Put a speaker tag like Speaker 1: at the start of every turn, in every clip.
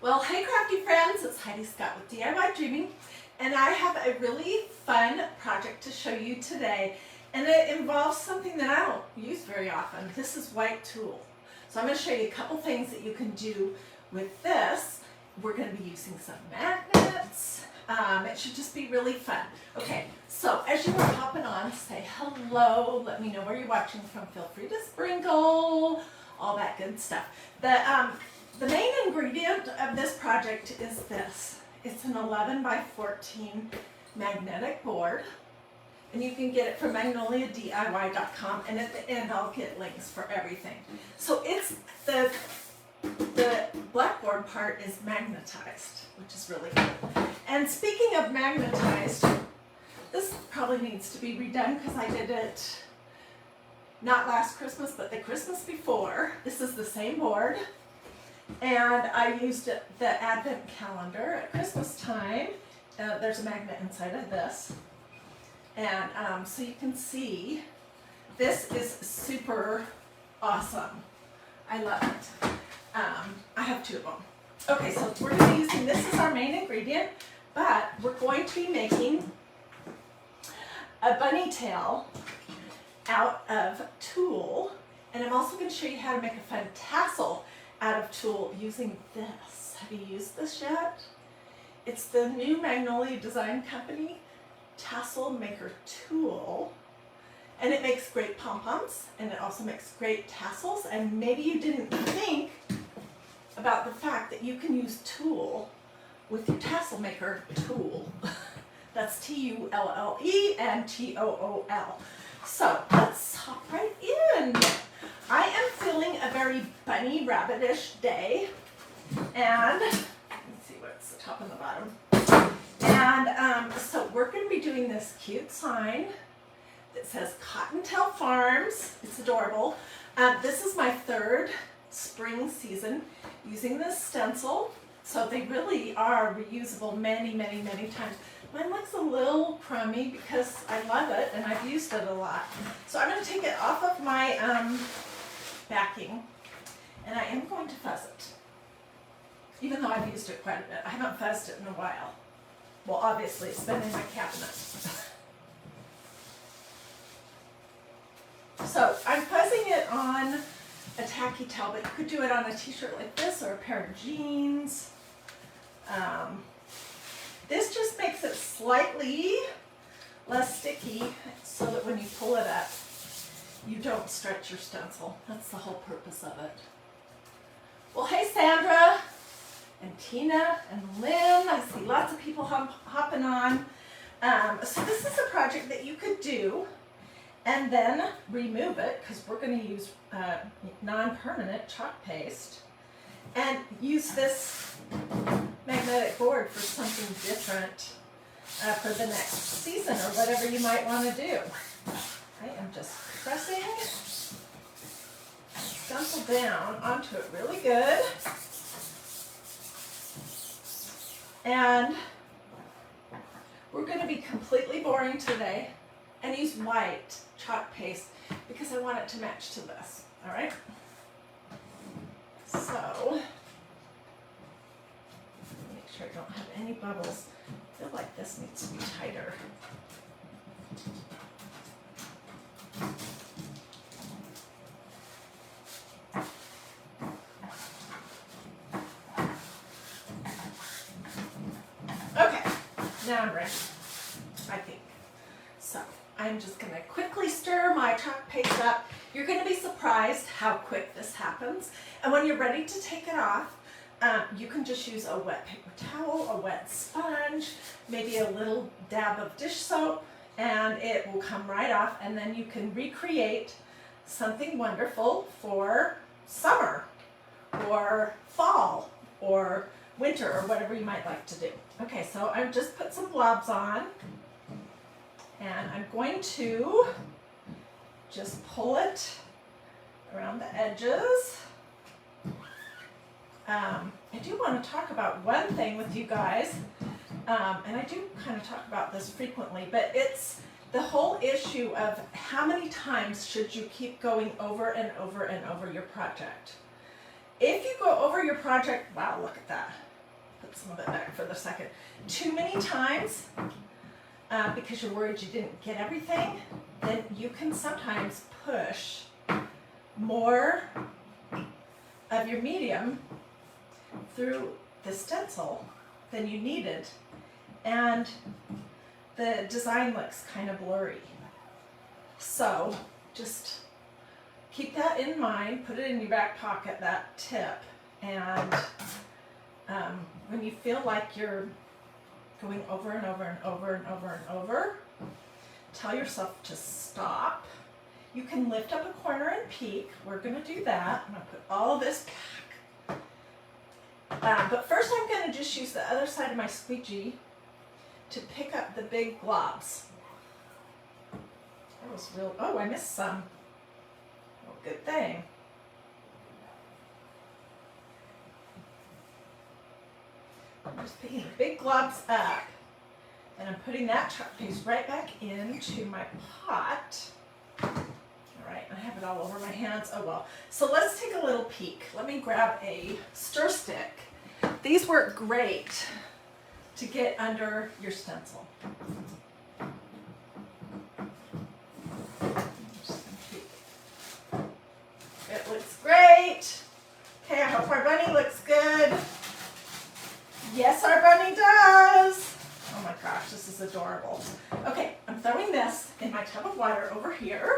Speaker 1: Well, hey crafty friends, it's Hiedi Scott with DiyDreaming, and I have a really fun project to show you today, and it involves something that I don't use very often. This is white tulle. So I'm going to show you a couple things that you can do with this. We're going to be using some magnets. It should just be really fun. Okay, so as you are hopping on, say hello, let me know where you're watching from, feel free to sprinkle, all that good stuff. The main ingredient of this project is this. It's an 11 by 14 magnetic board, and you can get it from magnoliadiy.com, and at the end I'll get links for everything. So it's the blackboard part is magnetized, which is really cool. And speaking of magnetized, this probably needs to be redone because I did it not last Christmas, but the Christmas before. This is the same board. And I used the advent calendar at Christmas time. There's a magnet inside of this. And so you can see, this is super awesome. I love it. I have two of them. Okay, so we're going to be using, this is our main ingredient, but we're going to be making a bunny tail out of tulle. And I'm also going to show you how to make a fun tassel out of tulle using this. Have you used this yet? It's the new Magnolia design company tassel maker tulle, and it makes great pom-poms, and it also makes great tassels. And maybe you didn't think about the fact that you can use tulle with your tassel maker tool. That's T-U-L-L-E and T-O-O-L. So let's hop right in. I am feeling a very bunny rabbitish day, and let's see what's the top and the bottom. And so we're going to be doing this cute sign that says Cottontail Farms. It's adorable. This is my third spring season using this stencil, so they really are reusable many, many, many times. Mine looks a little crummy because I love it and I've used it a lot. So I'm going to take it off of my backing, and I am going to fuzz it, even though I've used it quite a bit. I haven't fuzzed it in a while. Well, obviously it's been in my cabinet. So I'm fuzzing it on a tacky towel, but you could do it on a t-shirt like this or a pair of jeans. This just makes it slightly less sticky so that when you pull it up, you don't stretch your stencil. That's the whole purpose of it. Well, hey Sandra and Tina and Lynn. I see lots of people hopping on. So this is a project that you could do and then remove it, because we're going to use non-permanent chalk paste, and use this magnetic board for something different for the next season or whatever you might want to do. I am just pressing stencil down onto it really good. And we're going to be completely boring today and use white chalk paste because I want it to match to this. All right? So, make sure I don't have any bubbles. I feel like this needs to be tighter. Okay, now I'm ready, I think. So I'm just going to quickly stir my chalk paste up. You're going to be surprised how quick this happens. And when you're ready to take it off, you can just use a wet paper towel, a wet sponge, maybe a little dab of dish soap, and it will come right off, and then you can recreate something wonderful for summer or fall or winter or whatever you might like to do. Okay, so I've just put some globs on, and I'm going to just pull it around the edges. I do want to talk about one thing with you guys, and I do kind of talk about this frequently, but it's the whole issue of how many times should you keep going over and over and over your project. If you go over your project, wow, look at that. put some of it back for the second. Too many times, because you're worried you didn't get everything, then you can sometimes push more of your medium through the stencil than you needed, and the design looks kind of blurry. So just keep that in mind, put it in your back pocket, that tip, and when you feel like you're going over and over and over and over and over, tell yourself to stop. You can lift up a corner and peek. We're going to do that. I'm going to put all of this back. But first I'm going to just use the other side of my squeegee to pick up the big globs. That was real. Oh, I missed some. Oh, good thing. I'm just picking the big globs up, and I'm putting that chalk paste right back into my pot. All right, I have it all over my hands. Oh well. So let's take a little peek. Let me grab a stir stick. These work great to get under your stencil. It looks great. Okay, I hope our bunny looks good. Yes, our bunny does. Oh my gosh, this is adorable. Okay, I'm throwing this in my tub of water over here.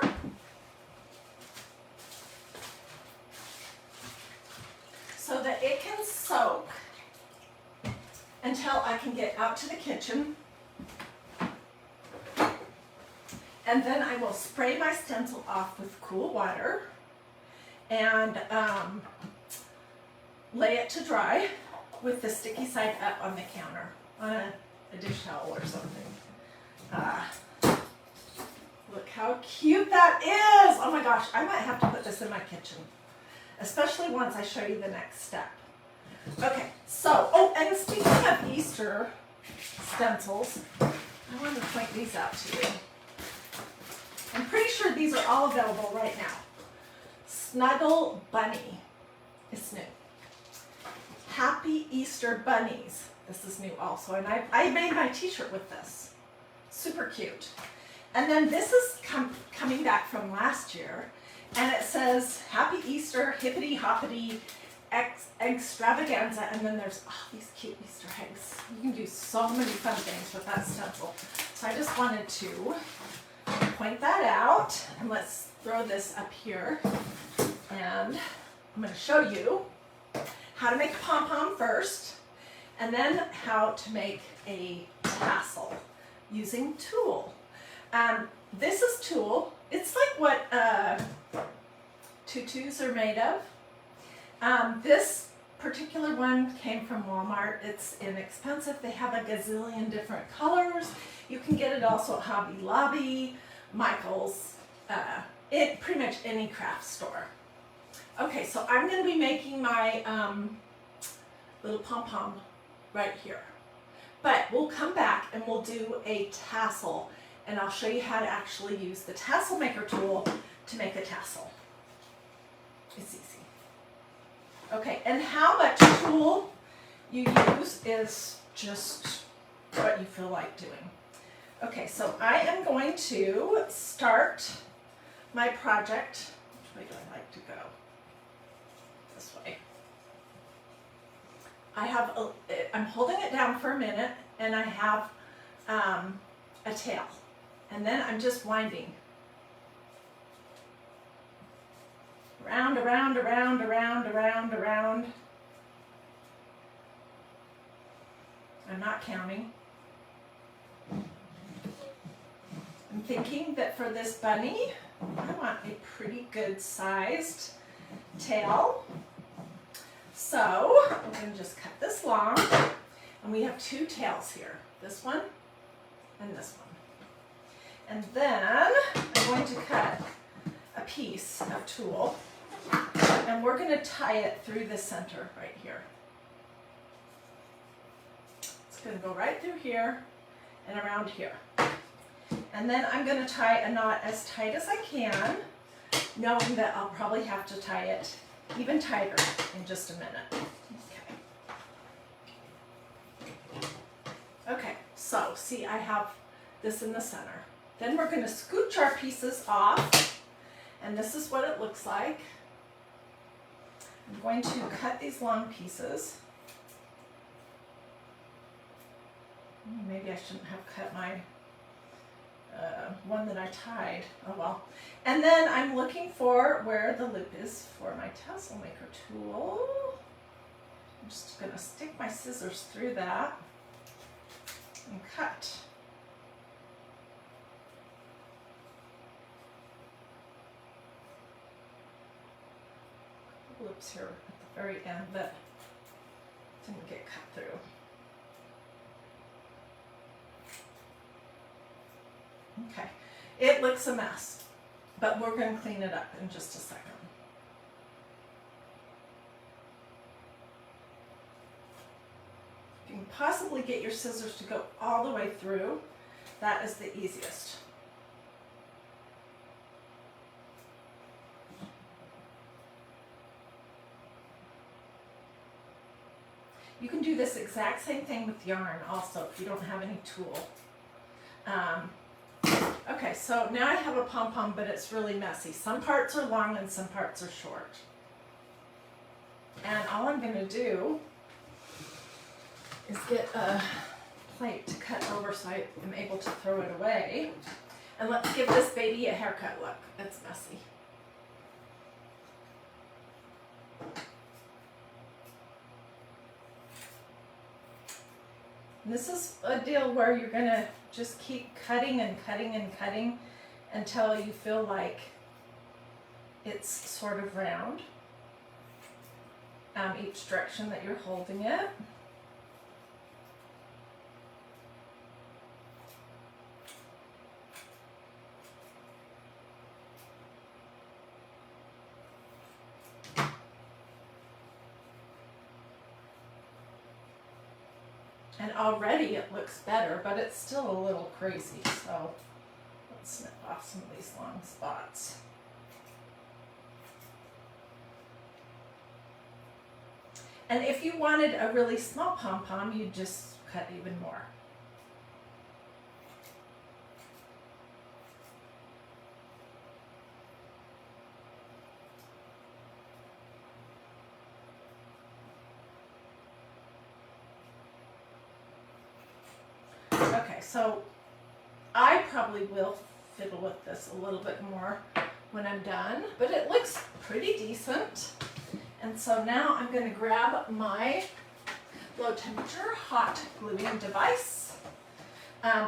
Speaker 1: So that it can soak until I can get out to the kitchen. And then I will spray my stencil off with cool water and lay it to dry with the sticky side up on the counter, on a dish towel or something. Look how cute that is! Oh my gosh, I might have to put this in my kitchen, especially once I show you the next step. Okay, so, oh, and speaking of Easter stencils, I want to point these out to you. I'm pretty sure these are all available right now. Snuggle Bunny is new. Happy Easter Bunnies. This is new also, and I made my t-shirt with this. Super cute. And then this is coming back from last year, and it says Happy Easter, hippity hoppity, extravaganza, and then there's these cute Easter eggs. You can do so many fun things with that stencil. So I just wanted to point that out, and let's throw this up here, and I'm going to show you how to make a pom-pom first, and then how to make a tassel using tulle. This is tulle. It's like what tutus are made of. This particular one came from Walmart. It's inexpensive. They have a gazillion different colors. You can get it also at Hobby Lobby, Michael's, pretty much any craft store. Okay, so I'm going to be making my little pom-pom right here. But we'll come back and we'll do a tassel, and I'll show you how to actually use the tassel maker tool to make a tassel. It's easy. Okay, and how much tulle you use is just what you feel like doing. Okay, so I am going to start my project. Which way do I like to go? This way. I'm holding it down for a minute, and I have a tail, and then I'm just winding around, around, around, around, around, around. I'm not counting. I'm thinking that for this bunny, I want a pretty good sized tail. So I'm going to just cut this long, and we have two tails here, this one and this one. And then I'm going to cut a piece of tulle, and we're going to tie it through the center right here. It's going to go right through here and around here. And then I'm going to tie a knot as tight as I can, knowing that I'll probably have to tie it even tighter in just a minute. Okay. Okay, so see, I have this in the center. Then we're going to scooch our pieces off, and this is what it looks like. I'm going to cut these long pieces. Maybe I shouldn't have cut my one that I tied. Oh well. And then I'm looking for where the loop is for my tassel maker tool. I'm just going to stick my scissors through that and cut. Loops here at the very end that didn't get cut through. Okay, it looks a mess, but we're going to clean it up in just a second. If you can possibly get your scissors to go all the way through, that is the easiest. You can do this exact same thing with yarn also if you don't have any tulle. Okay, so now I have a pom-pom, but it's really messy. Some parts are long and some parts are short. And all I'm going to do is get a plate to cut over so I am able to throw it away. And let's give this baby a haircut look. It's messy. And this is a deal where you're going to just keep cutting and cutting and cutting until you feel like it's sort of round, each direction that you're holding it. And already it looks better, but it's still a little crazy, so let's snip off some of these long spots. And if you wanted a really small pom-pom, you'd just cut even more. Okay, so I probably will fiddle with this a little bit more when I'm done, but it looks pretty decent. And so now I'm going to grab my low temperature hot gluing device,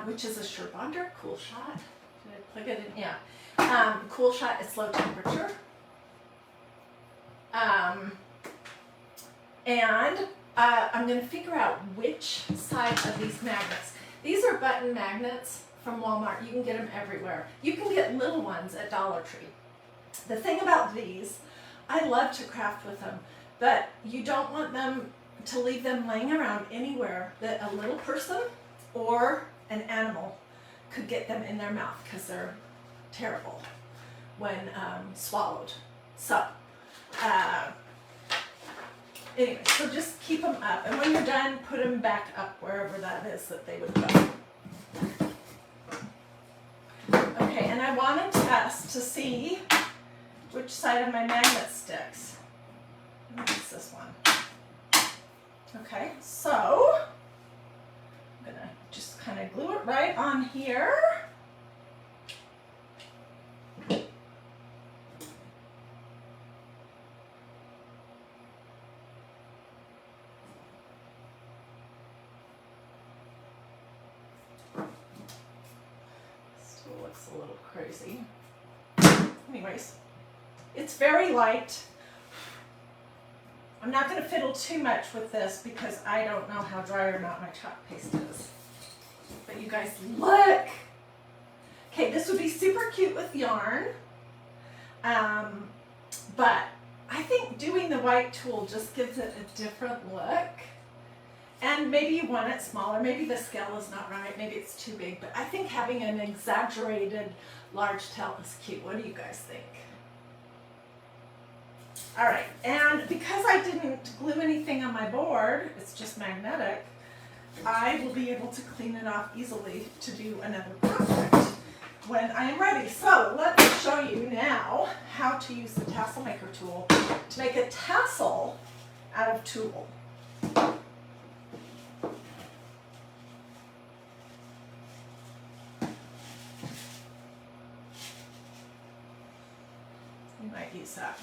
Speaker 1: which is a Surebonder Cool Shot. Did I plug it in? Yeah. Cool Shot is low temperature. And I'm going to figure out which side of these magnets. These are button magnets from Walmart. You can get them everywhere. You can get little ones at Dollar Tree. The thing about these, I love to craft with them, but you don't want them to leave them laying around anywhere that a little person or an animal could get them in their mouth because they're terrible when swallowed. So, anyway, so just keep them up, and when you're done, put them back up wherever that is that they would go. Okay, and I want to test to see which side of my magnet sticks. I think it's this one. Okay, so I'm gonna just kind of glue it right on here. Still looks a little crazy. Anyways, it's very light. I'm not going to fiddle too much with this because I don't know how dry or not my chalk paste is. But you guys, look! Okay, this would be super cute with yarn. But I think doing the white tulle just gives it a different look. And maybe you want it smaller. Maybe the scale is not right. Maybe it's too big. But I think having an exaggerated large tail is cute. What do you guys think? All right, and because I didn't glue anything on my board, it's just magnetic, I will be able to clean it off easily to do another project when I am ready. So let me show you now how to use the tassel maker tool to make a tassel out of tulle. You might use that.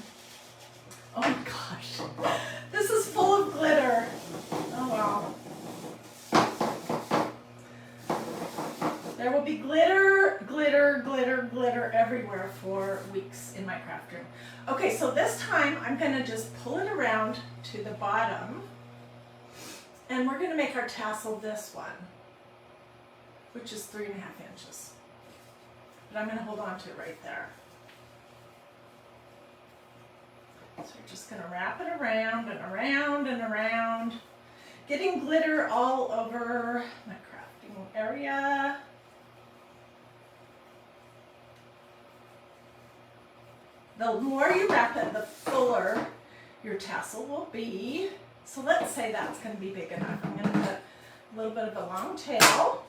Speaker 1: Oh my gosh, this is full of glitter. Oh wow. There will be glitter, glitter, glitter, glitter everywhere for weeks in my craft room. Okay, so this time I'm gonna just pull it around to the bottom, and we're gonna make our tassel this one, which is 3.5 inches. But I'm gonna hold on to it right there. So we're just gonna wrap it around and around and around, getting glitter all over my crafting area. The more you wrap it, the fuller your tassel will be. So let's say that's going to be big enough. I'm going to put a little bit of a long tail.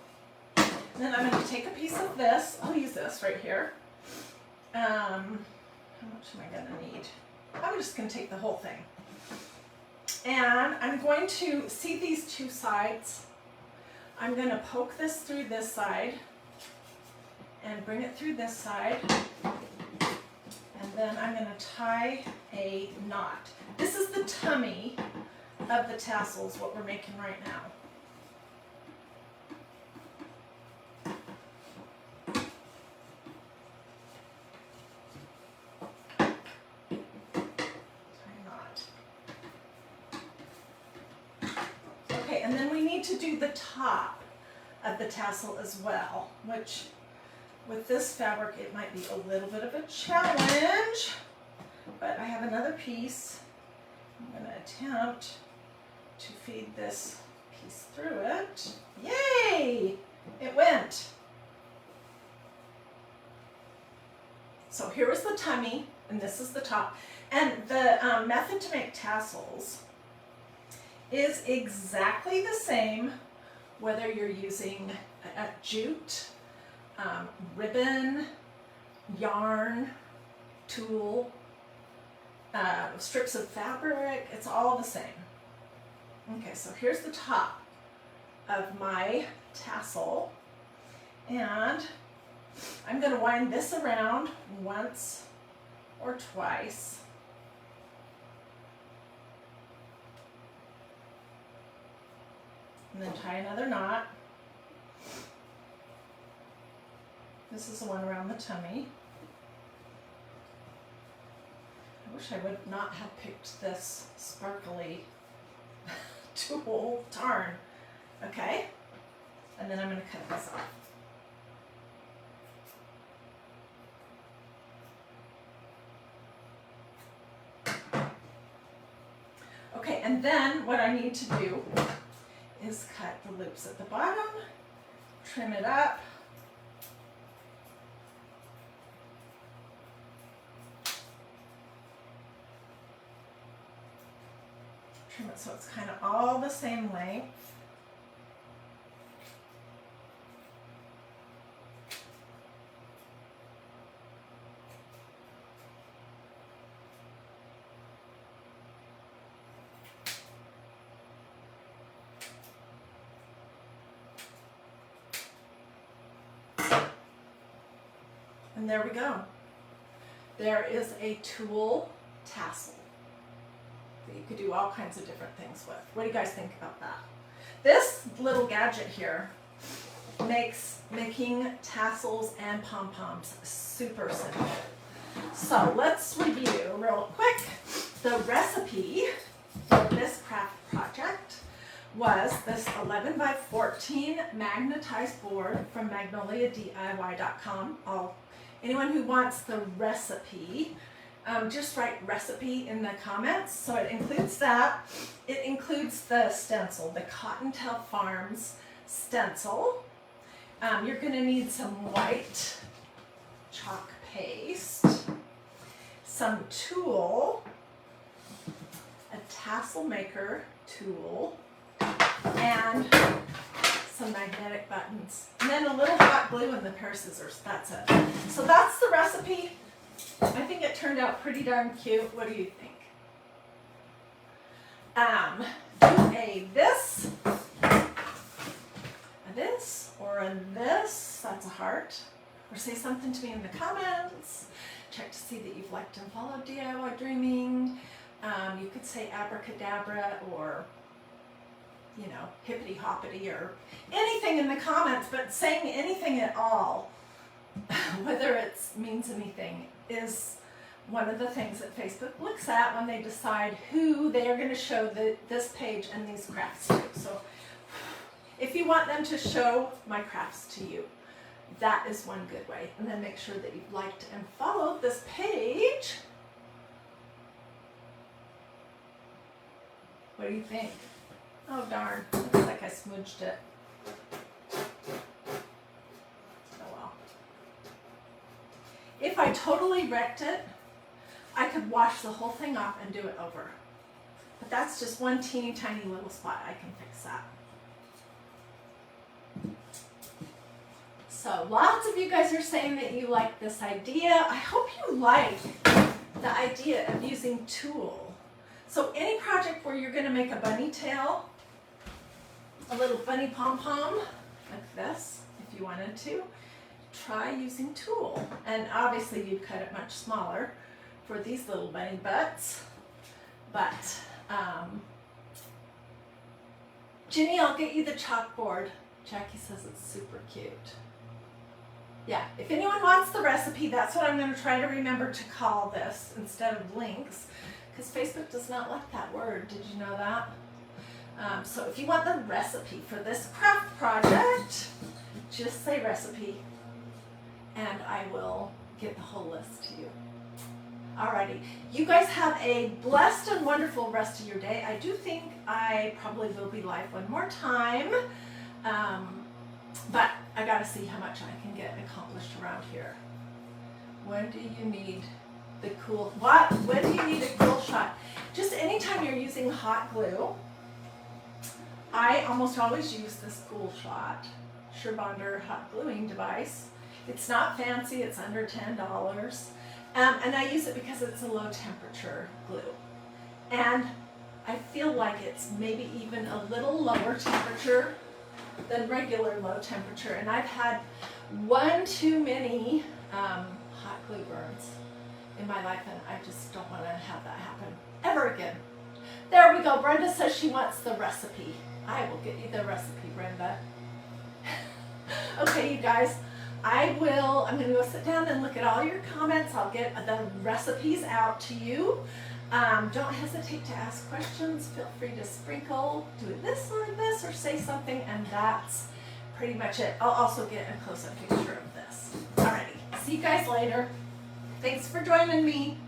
Speaker 1: And then I'm going to take a piece of this. I'll use this right here. How much am I going to need? I'm just going to take the whole thing. And I'm going to see these two sides. I'm going to poke this through this side and bring it through this side. And then I'm going to tie a knot. This is the tummy of the tassels, what we're making right now. Tie a knot. Okay, and then we need to do the top of the tassel as well, which with this fabric, it might be a little bit of a challenge, but I have another piece. I'm going to attempt to feed this piece through it. Yay! It went. So here is the tummy, and this is the top. And the method to make tassels is exactly the same whether you're using a jute, ribbon, yarn, tulle, strips of fabric. It's all the same. Okay, so here's the top of my tassel, and I'm going to wind this around once or twice. And then tie another knot. This is the one around the tummy. I wish I would not have picked this sparkly tulle tarn. Okay, and then I'm going to cut this off. Okay, and then what I need to do is cut the loops at the bottom, trim it up. Trim it so it's kind of all the same length. And there we go. There is a tulle tassel that you could do all kinds of different things with. What do you guys think about that? This little gadget here makes making tassels and pom-poms super simple. So let's review real quick. The recipe for this craft project was this 11 by 14 magnetized board from magnoliadiy.com. Anyone who wants the recipe, just write recipe in the comments. So it includes that. It includes the stencil, the Cottontail Farms stencil. You're going to need some white chalk paste, some tulle, a tassel maker tool, and some magnetic buttons, and then a little hot glue and the pair of scissors. That's it. So that's the recipe. I think it turned out pretty darn cute. What do you think? Do a this, or a this. That's a heart. Or say something to me in the comments. Check to see that you've liked and followed DiyDreaming. You could say abracadabra or, you know, hippity hoppity or anything in the comments, but saying anything at all, whether it means anything, is one of the things that Facebook looks at when they decide who they are going to show this page and these crafts to. So if you want them to show my crafts to you, that is one good way. And then make sure that you've liked and followed this page. What do you think? Oh darn, looks like I smudged it. Oh well. If I totally wrecked it, I could wash the whole thing off and do it over. But that's just one teeny tiny little spot. I can fix that. So lots of you guys are saying that you like this idea. I hope you like the idea of using tulle. So any project where you're going to make a bunny tail, a little bunny pom-pom like this, if you wanted to, try using tulle. And obviously you'd cut it much smaller for these little bunny butts. But Ginny, I'll get you the chalkboard. Jackie says it's super cute. Yeah, if anyone wants the recipe, that's what I'm going to try to remember to call this instead of links, because Facebook does not like that word. Did you know that? So if you want the recipe for this craft project, just say recipe, and I will get the whole list to you. Alrighty, you guys have a blessed and wonderful rest of your day. I do think I probably will be live one more time. But I gotta see how much I can get accomplished around here. When do you need the cool, when do you need a cool shot? Just anytime you're using hot glue. I almost always use this cool shot, Sherbonder hot gluing device. It's not fancy, it's under $10. And I use it because it's a low temperature glue. And I feel like it's maybe even a little lower temperature than regular low temperature, and I've had one too many hot glue burns in my life, and I just don't want to have that happen ever again. There we go. Brenda says she wants the recipe. I will get you the recipe, Brenda. Okay, you guys, I'm going to go sit down and look at all your comments. I'll get the recipes out to you. Don't hesitate to ask questions. Feel free to sprinkle, do this, or say something, and that's pretty much it. I'll also get a close-up picture of this. Alrighty, see you guys later. Thanks for joining me.